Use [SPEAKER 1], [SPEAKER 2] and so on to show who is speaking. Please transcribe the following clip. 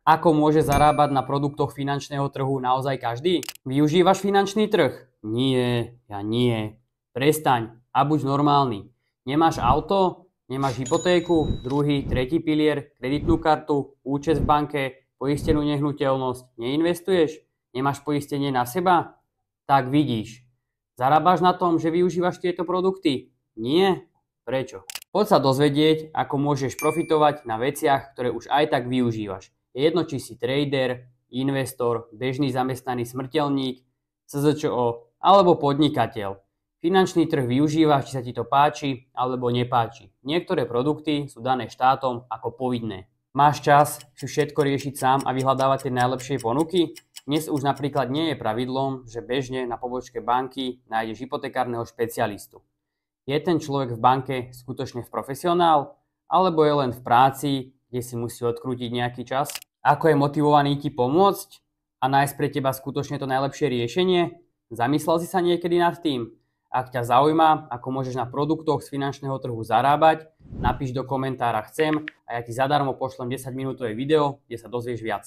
[SPEAKER 1] Ako môže zarábať na produktoch finančného trhu naozaj každý? Využívaš finančný trh? Nie, ja nie. Prestaň a buď normálny. Nemáš auto? Nemáš hypotéku? Druhý, tretí pilier, kreditnú kartu, účet v banke, poistenú nehnuteľnosť? Neinvestuješ? Nemáš poistenie na seba? Tak vidíš. Zarábaš na tom, že využívaš tieto produkty? Nie? Prečo? Poď sa dozvedieť, ako môžeš profitovať na veciach, ktoré už aj tak využívaš. Je jedno, či si trader, investor, bežný zamestnaný smrteľník, SZČO alebo podnikateľ. Finančný trh využívaš, či sa ti to páči alebo nepáči. Niektoré produkty sú dané štátom ako povinné. Máš čas si všetko riešiť sám a vyhľadávať tie najlepšie ponuky? Dnes už napríklad nie je pravidlom, že bežne na pobočke banky nájdeš hypotekárneho špecialistu. Je ten človek v banke skutočne profesionál? Alebo je len v práci, kde si musí odkrútiť nejaký čas? Ako je motivovaný ti pomôcť a nájsť pre teba skutočne to najlepšie riešenie? Zamyslel si sa niekedy nad tým? Ak ťa zaujíma, ako môžeš na produktoch z finančného trhu zarábať, napíš do komentára chcem a ja ti zadarmo pošlem 10-minútové video, kde sa dozvieš viac.